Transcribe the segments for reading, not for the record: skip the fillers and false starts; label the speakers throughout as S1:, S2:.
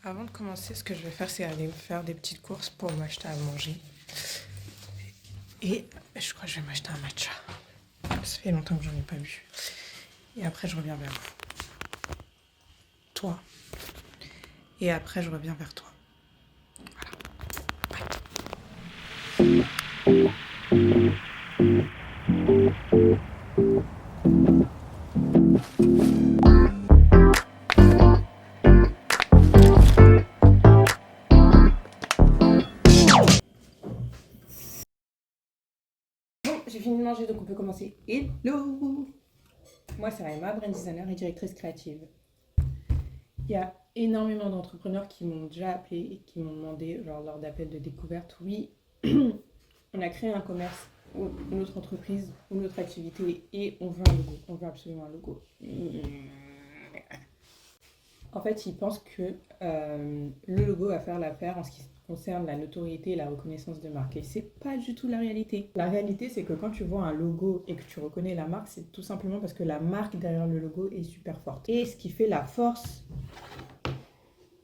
S1: Avant de commencer, ce que je vais faire, c'est aller faire des petites courses pour m'acheter à manger. Et je crois que je vais m'acheter un matcha. Ça fait longtemps que j'en ai pas bu. Et après, je reviens vers vous. Toi. Et après, je reviens vers toi. Bon, j'ai fini de manger, donc on peut commencer. Hello! Moi, c'est Raima, brand designer et directrice créative. Il y a énormément d'entrepreneurs qui m'ont déjà appelé et qui m'ont demandé, genre lors d'appels de découverte, oui, on a créé un commerce ou notre entreprise ou notre activité et on veut un logo. On veut absolument un logo. En fait, ils pensent que le logo va faire l'affaire en ce qui concerne la notoriété et la reconnaissance de marque. Et c'est pas du tout la réalité. La réalité, c'est que quand tu vois un logo et que tu reconnais la marque, c'est tout simplement parce que la marque derrière le logo est super forte. Et ce qui fait la force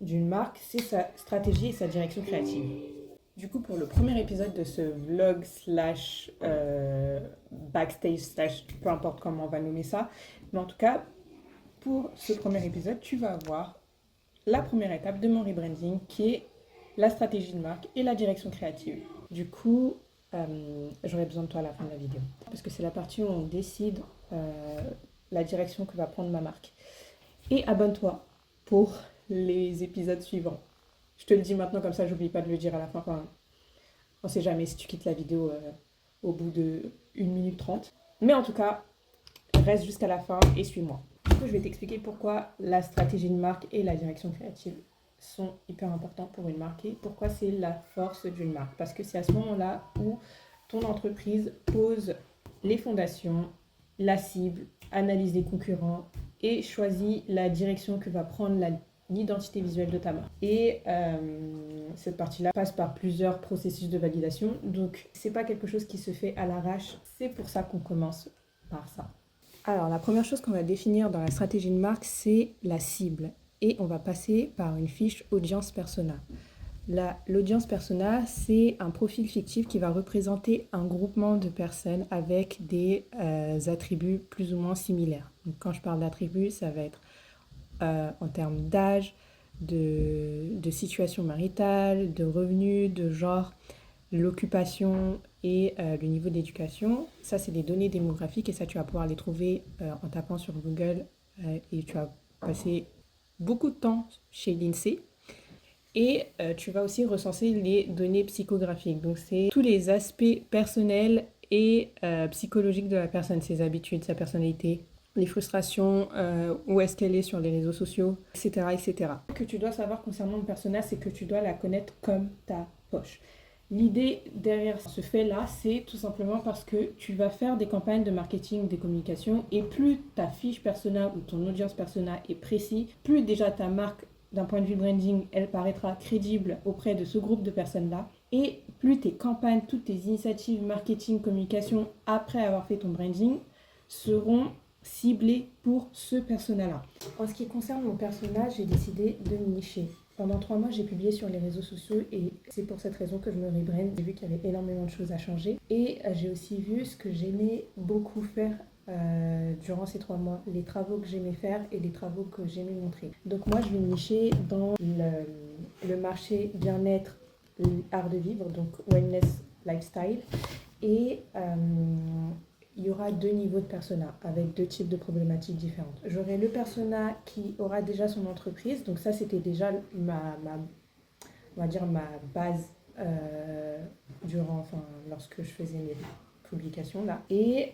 S1: d'une marque, c'est sa stratégie et sa direction créative. Du coup, pour le premier épisode de ce vlog slash backstage slash peu importe comment on va nommer ça, mais en tout cas, pour ce premier épisode, tu vas voir la première étape de mon rebranding qui est la stratégie de marque et la direction créative. Du coup, j'aurai besoin de toi à la fin de la vidéo parce que c'est la partie où on décide la direction que va prendre ma marque. Et abonne-toi pour les épisodes suivants. Je te le dis maintenant, comme ça, j'oublie pas de le dire à la fin. Enfin, on sait jamais si tu quittes la vidéo au bout de 1 minute 30. Mais en tout cas, reste jusqu'à la fin et suis-moi. Du coup, je vais t'expliquer pourquoi la stratégie de marque et la direction créative sont hyper importants pour une marque et pourquoi c'est la force d'une marque. Parce que c'est à ce moment-là où ton entreprise pose les fondations, la cible, analyse les concurrents et choisit la direction que va prendre l'identité visuelle de ta marque. Et cette partie-là passe par plusieurs processus de validation. Donc, c'est pas quelque chose qui se fait à l'arrache. C'est pour ça qu'on commence par ça. Alors, la première chose qu'on va définir dans la stratégie de marque, c'est la cible. Et on va passer par une fiche audience persona. L'audience persona, c'est un profil fictif qui va représenter un groupement de personnes avec des attributs plus ou moins similaires. Donc, quand je parle d'attributs, ça va être en termes d'âge, de situation maritale, de revenus, de genre, l'occupation et le niveau d'éducation. Ça, c'est des données démographiques et ça, tu vas pouvoir les trouver en tapant sur Google et tu vas passer beaucoup de temps chez l'INSEE. Et tu vas aussi recenser les données psychographiques. Donc, c'est tous les aspects personnels et psychologiques de la personne, ses habitudes, sa personnalité, les frustrations, où est-ce qu'elle est sur les réseaux sociaux, etc., etc. Ce que tu dois savoir concernant le personnage, c'est que tu dois la connaître comme ta poche. L'idée derrière ce fait-là, c'est tout simplement parce que tu vas faire des campagnes de marketing, des communications, et plus ta fiche persona ou ton audience persona est précis, plus déjà ta marque, d'un point de vue branding, elle paraîtra crédible auprès de ce groupe de personnes-là, et plus tes campagnes, toutes tes initiatives marketing, communication, après avoir fait ton branding, seront ciblées pour ce persona-là. En ce qui concerne mon personnage, j'ai décidé de me nicher. Pendant 3 mois, j'ai publié sur les réseaux sociaux et c'est pour cette raison que je me rebrand. J'ai vu qu'il y avait énormément de choses à changer et j'ai aussi vu ce que j'aimais beaucoup faire durant ces 3 mois, les travaux que j'aimais faire et les travaux que j'aimais montrer. Donc moi, je vais me nicher dans le marché bien-être, art de vivre, donc wellness, lifestyle. Et il y aura 2 niveaux de persona avec 2 types de problématiques différentes. J'aurai le persona qui aura déjà son entreprise, donc ça c'était déjà on va dire ma base lorsque je faisais mes publications là. Et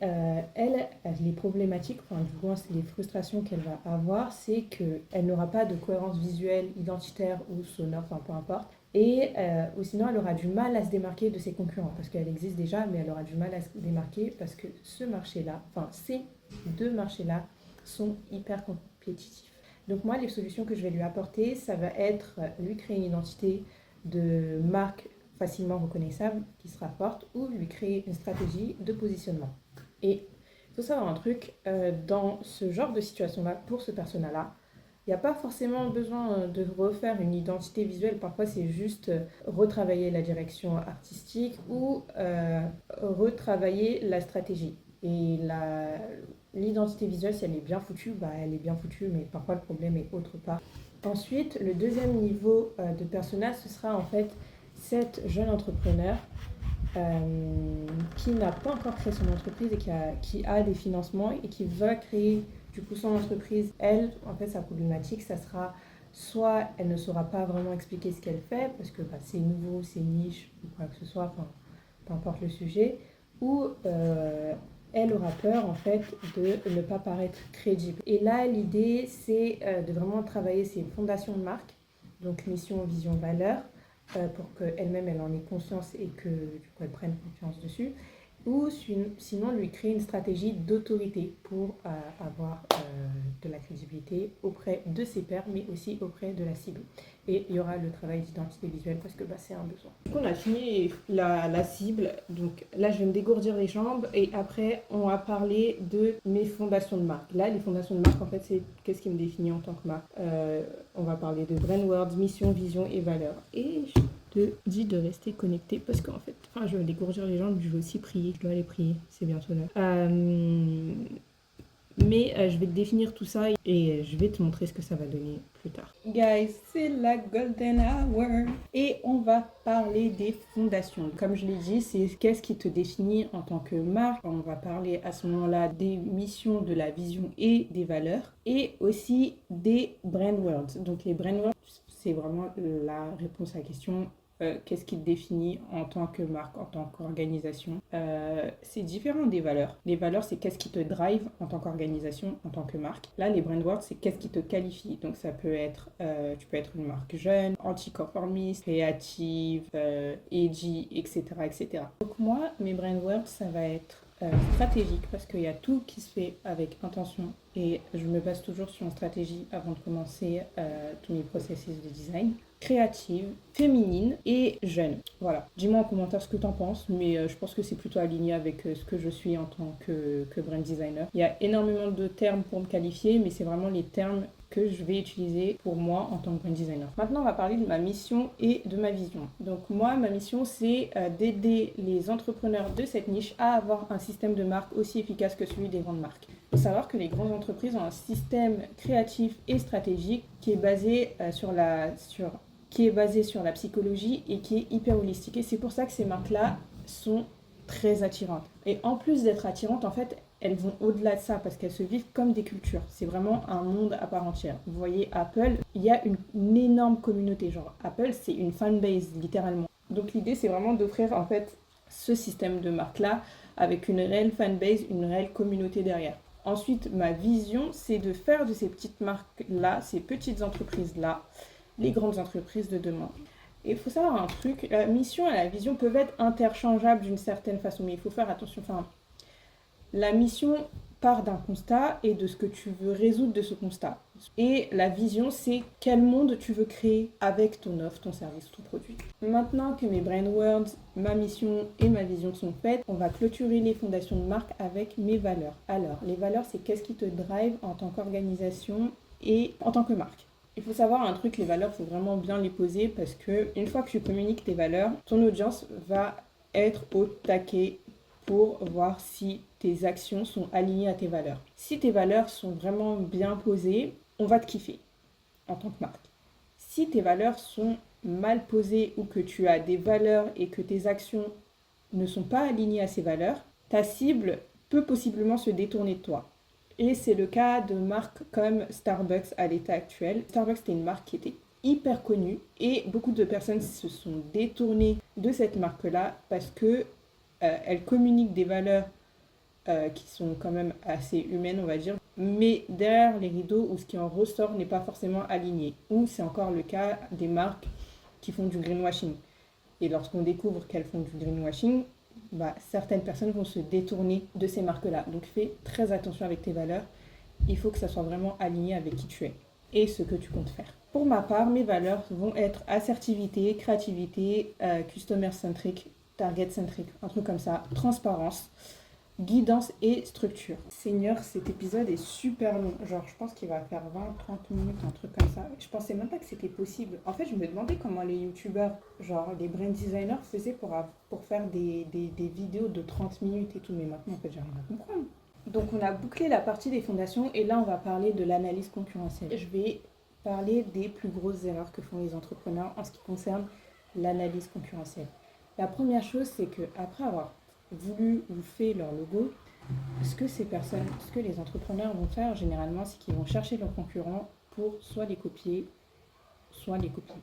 S1: elle, les problématiques, enfin du moins les frustrations qu'elle va avoir, c'est qu'elle n'aura pas de cohérence visuelle, identitaire ou sonore, enfin peu importe. Et ou sinon, elle aura du mal à se démarquer de ses concurrents, parce qu'elle existe déjà, mais elle aura du mal à se démarquer, parce que ce marché-là, enfin ces 2 marchés-là, sont hyper compétitifs. Donc moi, les solutions que je vais lui apporter, ça va être lui créer une identité de marque facilement reconnaissable, qui sera forte, ou lui créer une stratégie de positionnement. Et il faut savoir un truc, dans ce genre de situation-là, pour ce persona-là, Il n'y a pas forcément besoin de refaire une identité visuelle. Parfois, c'est juste retravailler la direction artistique ou retravailler la stratégie. Et l'identité visuelle, si elle est bien foutue, bah, elle est bien foutue, mais parfois le problème est autre part. Ensuite, le deuxième niveau de persona, ce sera en fait cette jeune entrepreneur qui n'a pas encore créé son entreprise et qui a des financements et qui va créer du coup son entreprise. Elle, en fait, sa problématique, ça sera soit elle ne saura pas vraiment expliquer ce qu'elle fait parce que bah, c'est nouveau, c'est niche ou quoi que ce soit, enfin, peu importe le sujet, ou elle aura peur en fait de ne pas paraître crédible. Et là, l'idée, c'est de vraiment travailler ses fondations de marque, donc mission, vision, valeur, pour qu'elle-même elle en ait conscience et que du coup elle prenne confiance dessus, ou sinon lui créer une stratégie d'autorité pour avoir de la crédibilité auprès de ses pairs mais aussi auprès de la cible. Et il y aura le travail d'identité visuelle parce que bah, c'est un besoin. Du coup on a fini la cible, donc là je vais me dégourdir les jambes et après on va parler de mes fondations de marque. Là les fondations de marque en fait c'est qu'est-ce qui me définit en tant que marque. On va parler de brand words, mission, vision et valeur. Et je te dis de rester connecté parce qu'en fait, enfin, je vais dégourdir les jambes, je vais aussi prier, je dois aller prier, c'est bientôt là. Mais je vais te définir tout ça et je vais te montrer ce que ça va donner plus tard. Guys, c'est la golden hour et on va parler des fondations. Comme je l'ai dit, c'est qu'est-ce qui te définit en tant que marque. On va parler à ce moment-là des missions, de la vision et des valeurs et aussi des brand words. Donc les brand words, c'est vraiment la réponse à la question. Qu'est-ce qui te définit en tant que marque, en tant qu'organisation. C'est différent des valeurs. Les valeurs, c'est qu'est-ce qui te drive en tant qu'organisation, en tant que marque. Là, les brand words, c'est qu'est-ce qui te qualifie. Donc, ça peut être, tu peux être une marque jeune, anticonformiste, créative, edgy, etc., etc. Donc, moi, mes brand words, ça va être stratégique parce qu'il y a tout qui se fait avec intention et je me base toujours sur une stratégie avant de commencer tous mes processus de design. Créative, féminine et jeune. Voilà. Dis-moi en commentaire ce que tu en penses, mais je pense que c'est plutôt aligné avec ce que je suis en tant que brand designer. Il y a énormément de termes pour me qualifier, mais c'est vraiment les termes que je vais utiliser pour moi en tant que brand designer. Maintenant, on va parler de ma mission et de ma vision. Donc moi, ma mission, c'est d'aider les entrepreneurs de cette niche à avoir un système de marque aussi efficace que celui des grandes marques. Il faut savoir que les grandes entreprises ont un système créatif et stratégique qui est basé sur la psychologie et qui est hyper holistique. Et c'est pour ça que ces marques-là sont très attirantes. Et en plus d'être attirantes, en fait, elles vont au-delà de ça parce qu'elles se vivent comme des cultures. C'est vraiment un monde à part entière. Vous voyez, Apple, il y a une énorme communauté. Genre, Apple, c'est une fanbase, littéralement. Donc l'idée, c'est vraiment d'offrir, en fait, ce système de marque-là avec une réelle fanbase, une réelle communauté derrière. Ensuite, ma vision, c'est de faire de ces petites marques-là, ces petites entreprises-là, les grandes entreprises de demain. Et il faut savoir un truc, la mission et la vision peuvent être interchangeables d'une certaine façon, mais il faut faire attention. Enfin, la mission part d'un constat et de ce que tu veux résoudre de ce constat. Et la vision, c'est quel monde tu veux créer avec ton offre, ton service, ton produit. Maintenant que mes brand words, ma mission et ma vision sont faites, on va clôturer les fondations de marque avec mes valeurs. Alors, les valeurs, c'est qu'est-ce qui te drive en tant qu'organisation et en tant que marque. Il faut savoir un truc, les valeurs, il faut vraiment bien les poser parce que une fois que tu communiques tes valeurs, ton audience va être au taquet pour voir si tes actions sont alignées à tes valeurs. Si tes valeurs sont vraiment bien posées, on va te kiffer en tant que marque. Si tes valeurs sont mal posées ou que tu as des valeurs et que tes actions ne sont pas alignées à ces valeurs, ta cible peut possiblement se détourner de toi. Et c'est le cas de marques comme Starbucks à l'état actuel. Starbucks, c'était une marque qui était hyper connue et beaucoup de personnes se sont détournées de cette marque-là parce que elle communique des valeurs qui sont quand même assez humaines, on va dire, mais derrière les rideaux où ce qui en ressort n'est pas forcément aligné. Ou c'est encore le cas des marques qui font du greenwashing. Et lorsqu'on découvre qu'elles font du greenwashing, bah, certaines personnes vont se détourner de ces marques-là. Donc fais très attention avec tes valeurs. Il faut que ça soit vraiment aligné avec qui tu es et ce que tu comptes faire. Pour ma part, mes valeurs vont être assertivité, créativité, customer-centric, target-centric, un truc comme ça, transparence. guidance et structure. Seigneur, cet épisode est super long. Genre, je pense qu'il va faire 20-30 minutes, un truc comme ça. Je pensais même pas que c'était possible. En fait, je me demandais comment les youtubeurs, genre les brand designers, faisaient pour faire des vidéos de 30 minutes et tout. Mais maintenant, en fait, j'arrive à comprendre. Donc, on a bouclé la partie des fondations et là, on va parler de l'analyse concurrentielle. Je vais parler des plus grosses erreurs que font les entrepreneurs en ce qui concerne l'analyse concurrentielle. La première chose, c'est que après avoir voulu ou fait leur logo, ce que les entrepreneurs vont faire généralement, c'est qu'ils vont chercher leurs concurrents pour soit les copier, soit les copier.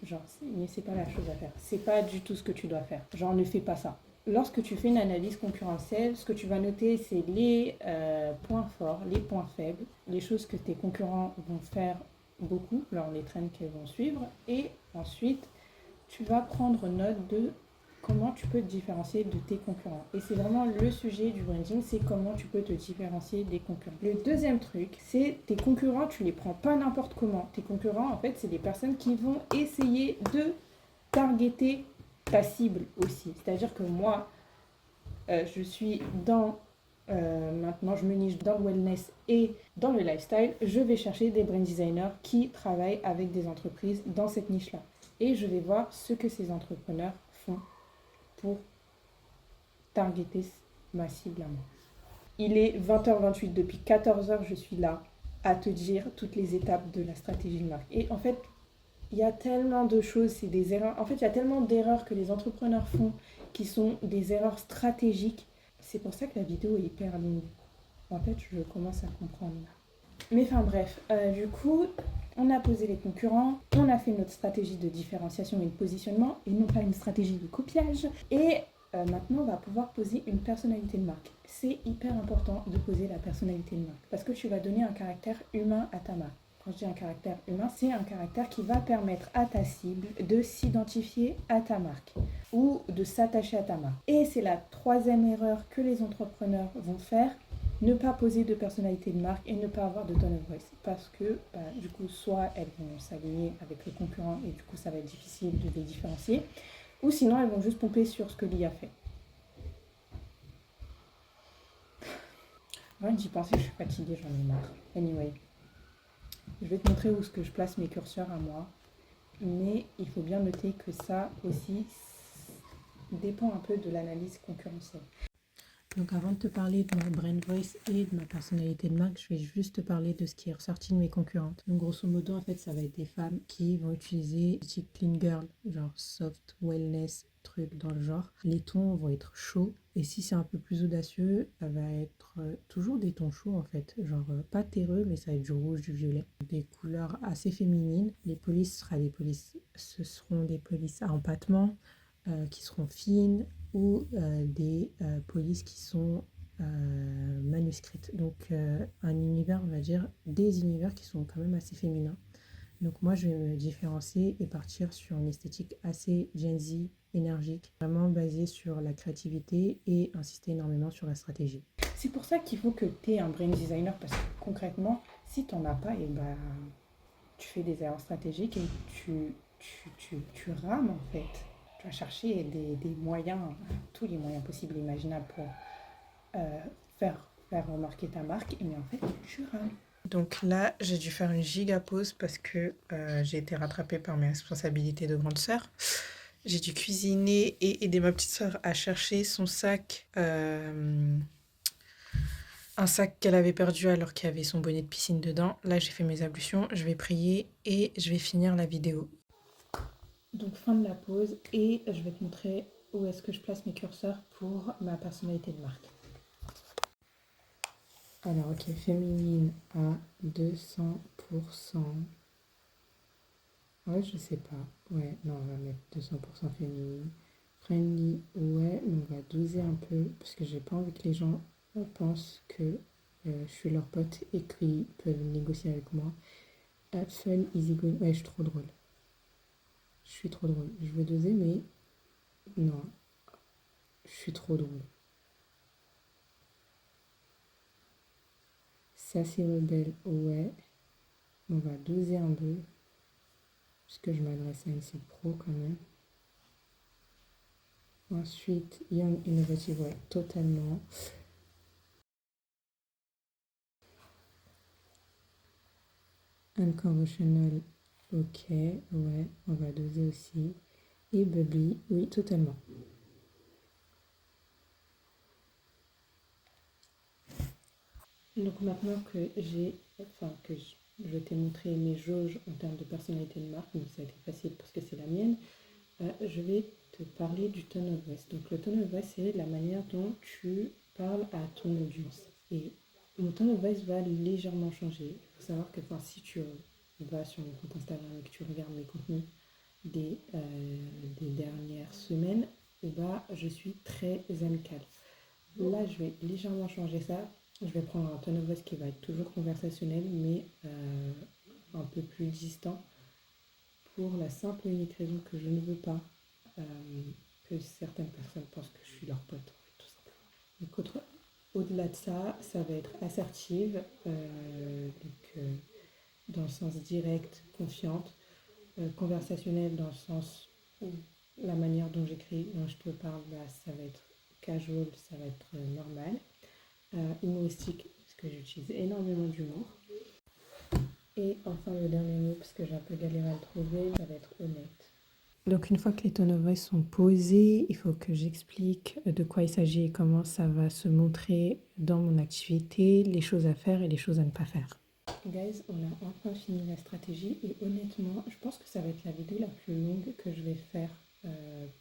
S1: Genre, mais c'est pas la chose à faire. C'est pas du tout ce que tu dois faire. Genre, ne fais pas ça. Lorsque tu fais une analyse concurrentielle, ce que tu vas noter, c'est les points forts, les points faibles, les choses que tes concurrents vont faire beaucoup, genre les trends qu'ils vont suivre, et ensuite, tu vas prendre note de comment tu peux te différencier de tes concurrents. Et c'est vraiment le sujet du branding, c'est comment tu peux te différencier des concurrents. Le deuxième truc, c'est tes concurrents, tu les prends pas n'importe comment. Tes concurrents, en fait, c'est des personnes qui vont essayer de targeter ta cible aussi. C'est-à-dire que moi, je suis dans... maintenant, je me niche dans le wellness et dans le lifestyle. Je vais chercher des brand designers qui travaillent avec des entreprises dans cette niche-là. Et je vais voir ce que ces entrepreneurs font pour targeter ma cible à moi. Il est 20h28, depuis 14h, je suis là à te dire toutes les étapes de la stratégie de marque. Et en fait, il y a tellement de choses, c'est des erreurs. En fait, il y a tellement d'erreurs que les entrepreneurs font qui sont des erreurs stratégiques. C'est pour ça que la vidéo est hyper longue. En fait, je commence à comprendre. Mais enfin bref, du coup, on a posé les concurrents, on a fait notre stratégie de différenciation et de positionnement, et non pas une stratégie de copiage. Et maintenant, on va pouvoir poser une personnalité de marque. C'est hyper important de poser la personnalité de marque, parce que tu vas donner un caractère humain à ta marque. Quand je dis un caractère humain, c'est un caractère qui va permettre à ta cible de s'identifier à ta marque ou de s'attacher à ta marque. Et c'est la troisième erreur que les entrepreneurs vont faire, ne pas poser de personnalité de marque et ne pas avoir de tone of voice. Parce que du coup, soit elles vont s'aligner avec le concurrent et du coup, ça va être difficile de les différencier, ou sinon, elles vont juste pomper sur ce que l'IA fait. Avant d'y penser, je suis fatiguée, j'en ai marre. Anyway, je vais te montrer où est-ce que je place mes curseurs à moi. Mais il faut bien noter que ça aussi dépend un peu de l'analyse concurrentielle. Donc avant de te parler de ma brand voice et de ma personnalité de marque, je vais juste te parler de ce qui est ressorti de mes concurrentes. Donc grosso modo, en fait, ça va être des femmes qui vont utiliser des types clean girl, genre soft, wellness, trucs dans le genre. Les tons vont être chauds. Et si c'est un peu plus audacieux, ça va être toujours des tons chauds en fait. Genre pas terreux, mais ça va être du rouge, du violet. Des couleurs assez féminines. Les polices ce seront des polices à empattement qui seront fines, ou des polices qui sont manuscrites. Donc un univers, on va dire, des univers qui sont quand même assez féminins. Donc moi, je vais me différencier et partir sur une esthétique assez Gen Z, énergique, vraiment basée sur la créativité et insister énormément sur la stratégie. C'est pour ça qu'il faut que tu aies un brand designer, parce que concrètement, si tu n'en as pas, et tu fais des erreurs stratégiques et tu rames en fait. Tu vas chercher des moyens, tous les moyens possibles et imaginables pour faire remarquer ta marque, mais en fait, tu rames. Donc là, j'ai dû faire une giga pause parce que j'ai été rattrapée par mes responsabilités de grande sœur. J'ai dû cuisiner et aider ma petite sœur à chercher son sac, un sac qu'elle avait perdu alors qu'il y avait son bonnet de piscine dedans. Là, j'ai fait mes ablutions, je vais prier et je vais finir la vidéo. Donc fin de la pause et je vais te montrer où est-ce que je place mes curseurs pour ma personnalité de marque. Alors ok, féminine à 200%. Ouais, je sais pas. Ouais, non, on va mettre 200% féminine. Friendly, ouais, mais on va doser un peu parce que j'ai pas envie que les gens pensent que je suis leur pote et qu'ils peuvent négocier avec moi. Fun, easy going. Ouais, je suis trop drôle. Je suis trop drôle. Je veux doser, mais non, je suis trop drôle. C'est assez rebelle, ouais. On va doser un peu. Puisque je m'adresse à une cible pro quand même. Ensuite, Young Innovative, ouais, totalement. Unconventional, ok, ouais, on va doser aussi. Et Bubbly, oui, totalement. Donc maintenant que je t'ai montré mes jauges en termes de personnalité de marque, donc ça a été facile parce que c'est la mienne, je vais te parler du tone of voice. Donc le tone of voice, c'est la manière dont tu parles à ton audience. Et mon tone of voice va légèrement changer. Il faut savoir que si tu vas sur mon compte Instagram et que tu regardes mes contenus des dernières semaines, et je suis très amicale. Là, je vais légèrement changer ça. Je vais prendre un tone of voice qui va être toujours conversationnel, mais un peu plus distant, pour la simple et unique raison que je ne veux pas euh, que certaines personnes pensent que je suis leur pote, tout simplement. Donc, au-delà de ça, ça va être assertive, dans le sens direct, confiante, conversationnelle dans le sens où la manière dont j'écris, dont je te parle, ça va être casual, ça va être normal. Humoristique, parce que j'utilise énormément d'humour. Et enfin, le dernier mot, parce que j'ai un peu galéré à le trouver, ça va être honnête. Donc une fois que les tone of voice sont posés, il faut que j'explique de quoi il s'agit et comment ça va se montrer dans mon activité, les choses à faire et les choses à ne pas faire. Guys, on a enfin fini la stratégie et honnêtement, je pense que ça va être la vidéo la plus longue que je vais faire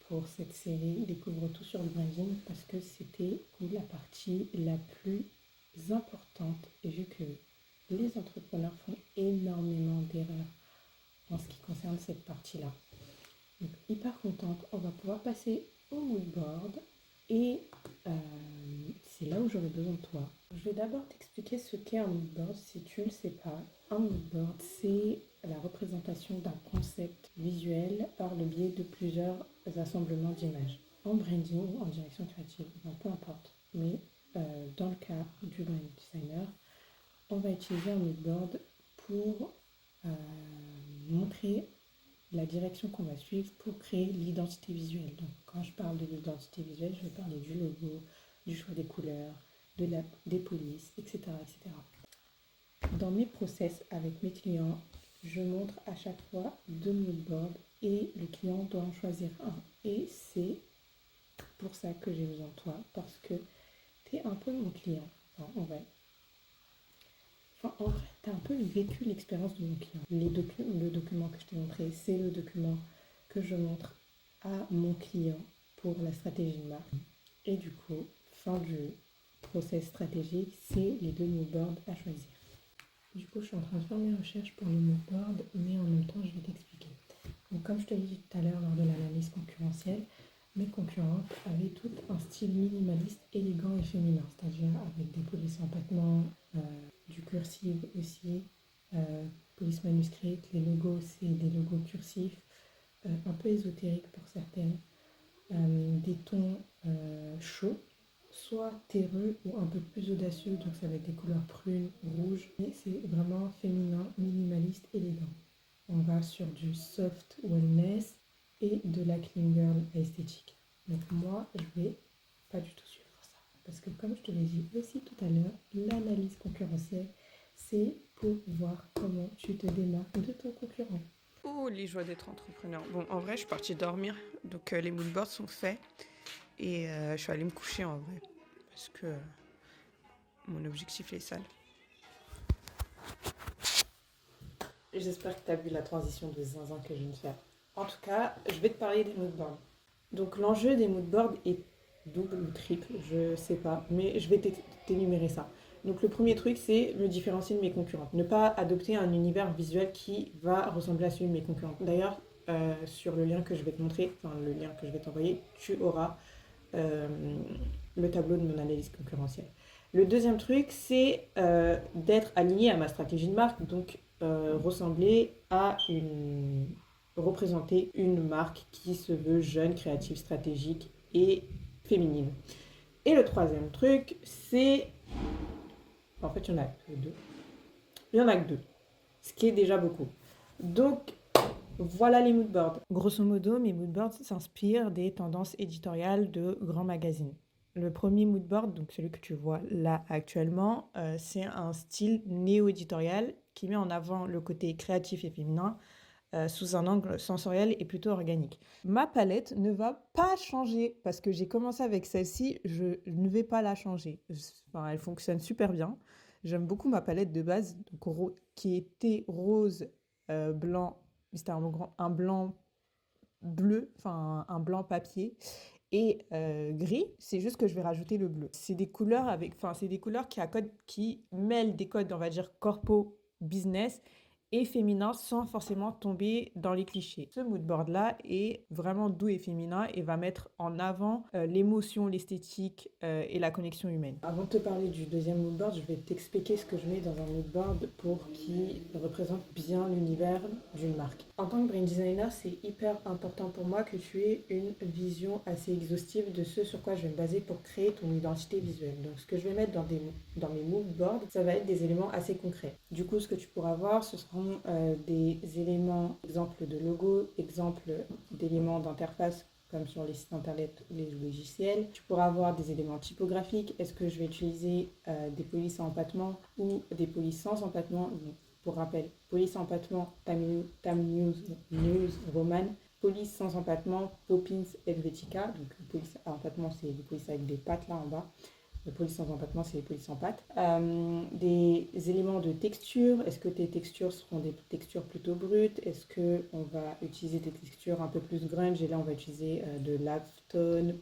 S1: pour cette série Découvre tout sur le branding parce que c'était la partie la plus importante et vu que les entrepreneurs font énormément d'erreurs en ce qui concerne cette partie-là. Donc, hyper contente, on va pouvoir passer au mood board et c'est là où j'aurai besoin de toi. Je vais d'abord t'expliquer ce qu'est un mood board si tu ne le sais pas. Un mood board, c'est la représentation d'un concept visuel par le biais de plusieurs assemblements d'images. En branding ou en direction créative, peu importe. Mais dans le cas du brand designer, on va utiliser un mood board pour montrer la direction qu'on va suivre pour créer l'identité visuelle. Donc quand je parle de l'identité visuelle, je vais parler du logo, du choix des couleurs, des polices, etc., etc. Dans mes process avec mes clients, je montre à chaque fois 2 mood boards et le client doit en choisir un. Et c'est pour ça que j'ai besoin de toi, parce que tu es un peu mon client. Enfin, en vrai, tu as un peu vécu l'expérience de mon client. Le document que je t'ai montré, c'est le document que je montre à mon client pour la stratégie de marque. Et du coup, fin du process stratégique, c'est les 2 mood boards à choisir. Du coup, je suis en train de faire mes recherches pour le mood board, mais en même temps, je vais t'expliquer. Donc, comme je te l'ai dit tout à l'heure lors de l'analyse concurrentielle, mes concurrentes avaient tout un style minimaliste, élégant et féminin, c'est-à-dire avec des polices en empattements, du cursive aussi, police manuscrite, les logos, c'est des logos cursifs, un peu ésotériques pour certaines, des tons chauds, soit terreux ou un peu plus audacieux, donc ça va être des couleurs prunes, rouges, mais c'est vraiment féminin, minimaliste, élégant. On va sur du soft wellness et de la clean girl esthétique. Donc moi, je vais pas du tout suivre ça. Parce que comme je te l'ai dit aussi tout à l'heure, l'analyse concurrentielle, c'est pour voir comment tu te démarques de ton concurrent.
S2: Oh, les joies d'être entrepreneur. Bon, en vrai, je suis partie dormir, donc les moodboards sont faits. Et je suis allée me coucher en vrai, parce que mon objectif est sale.
S1: J'espère que tu as vu la transition de zinzin que je viens de faire. En tout cas, je vais te parler des moodboards. Donc l'enjeu des moodboards est double ou triple, je sais pas, mais je vais t'énumérer ça. Donc le premier truc, c'est me différencier de mes concurrentes. Ne pas adopter un univers visuel qui va ressembler à celui de mes concurrentes. D'ailleurs, sur le lien que je vais te montrer, enfin le lien que je vais t'envoyer, tu auras le tableau de mon analyse concurrentielle. Le deuxième truc, c'est d'être aligné à ma stratégie de marque, donc ressembler à représenter une marque qui se veut jeune, créative, stratégique et féminine. Et le troisième truc, c'est... En fait, il y en a que deux. Il y en a que deux, ce qui est déjà beaucoup. Donc, Voilà les moodboards. Grosso modo, mes moodboards s'inspirent des tendances éditoriales de grands magazines. Le premier moodboard, donc celui que tu vois là actuellement, c'est un style néo-éditorial qui met en avant le côté créatif et féminin sous un angle sensoriel et plutôt organique. Ma palette ne va pas changer parce que j'ai commencé avec celle-ci, je ne vais pas la changer. Enfin, elle fonctionne super bien. J'aime beaucoup ma palette de base, donc, qui était rose, blanc, c'était un blanc bleu, enfin un blanc papier et gris. C'est juste que je vais rajouter le bleu. C'est des couleurs c'est des couleurs qui mêlent des codes, on va dire corpo, business et féminin sans forcément tomber dans les clichés. Ce moodboard là est vraiment doux et féminin et va mettre en avant l'émotion, l'esthétique et la connexion humaine. Avant de te parler du deuxième moodboard, je vais t'expliquer ce que je mets dans un moodboard pour qu'il représente bien l'univers d'une marque. En tant que brand designer, c'est hyper important pour moi que tu aies une vision assez exhaustive de ce sur quoi je vais me baser pour créer ton identité visuelle. Donc ce que je vais mettre dans mes moodboards, ça va être des éléments assez concrets. Du coup, ce que tu pourras voir, ce seront des éléments, exemple de logo, exemple d'éléments d'interface comme sur les sites internet ou les logiciels. Tu pourras avoir des éléments typographiques. Est-ce que je vais utiliser des polices à empattement ou des polices sans empattement? Pour rappel, police à empattement, Time News Roman. Police sans empattement, Poppins Helvetica. Donc, police à empattement, c'est des polices avec des pattes là en bas. Les polices sans empattement, c'est les polices sans pattes. Des éléments de texture. Est-ce que tes textures seront des textures plutôt brutes? Est-ce qu'on va utiliser des textures un peu plus grunge? Et là, on va utiliser de l'halftone,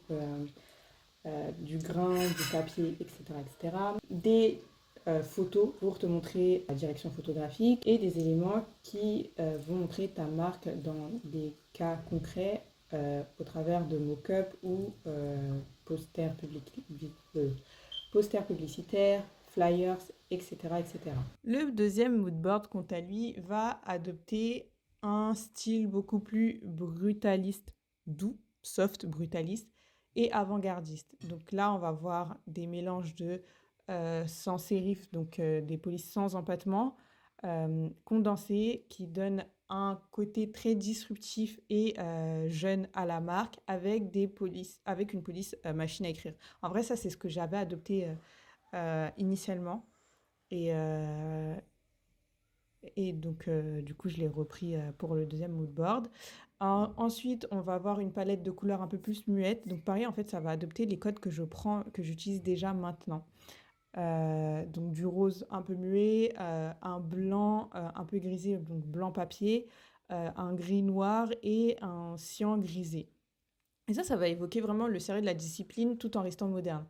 S1: du grain, du papier, etc. etc. Des photos pour te montrer la direction photographique et des éléments qui vont montrer ta marque dans des cas concrets au travers de mock-up ou posters publicitaires, flyers, etc., etc. Le deuxième moodboard, quant à lui, va adopter un style beaucoup plus brutaliste, doux, soft brutaliste et avant-gardiste. Donc là, on va voir des mélanges de sans sérif, donc des polices sans empattement, condensées, qui donnent un côté très disruptif et jeune à la marque avec une police machine à écrire. En vrai, ça, c'est ce que j'avais adopté initialement. Et donc, du coup, je l'ai repris pour le deuxième moodboard. Ensuite, on va avoir une palette de couleurs un peu plus muette. Donc, pareil, en fait, ça va adopter les codes que j'utilise déjà maintenant. Donc du rose un peu muet, un blanc un peu grisé, donc blanc papier, un gris noir et un cyan grisé. Et ça va évoquer vraiment le sérieux de la discipline tout en restant moderne.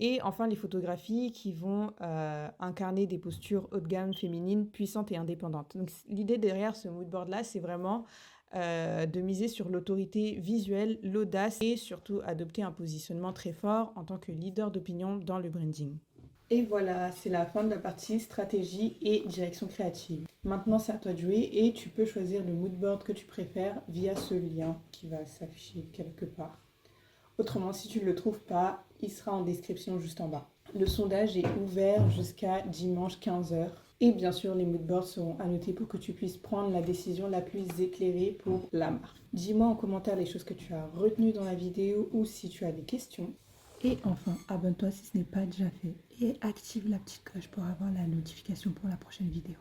S1: Et enfin, les photographies qui vont incarner des postures haut de gamme, féminines, puissantes et indépendantes. Donc l'idée derrière ce moodboard-là, c'est vraiment de miser sur l'autorité visuelle, l'audace et surtout adopter un positionnement très fort en tant que leader d'opinion dans le branding. Et voilà, c'est la fin de la partie stratégie et direction créative. Maintenant, c'est à toi de jouer et tu peux choisir le moodboard que tu préfères via ce lien qui va s'afficher quelque part. Autrement, si tu ne le trouves pas, il sera en description juste en bas. Le sondage est ouvert jusqu'à dimanche 15h. Et bien sûr, les moodboards seront annotés pour que tu puisses prendre la décision la plus éclairée pour la marque. Dis-moi en commentaire les choses que tu as retenues dans la vidéo ou si tu as des questions. Et enfin, abonne-toi si ce n'est pas déjà fait et active la petite cloche pour avoir la notification pour la prochaine vidéo.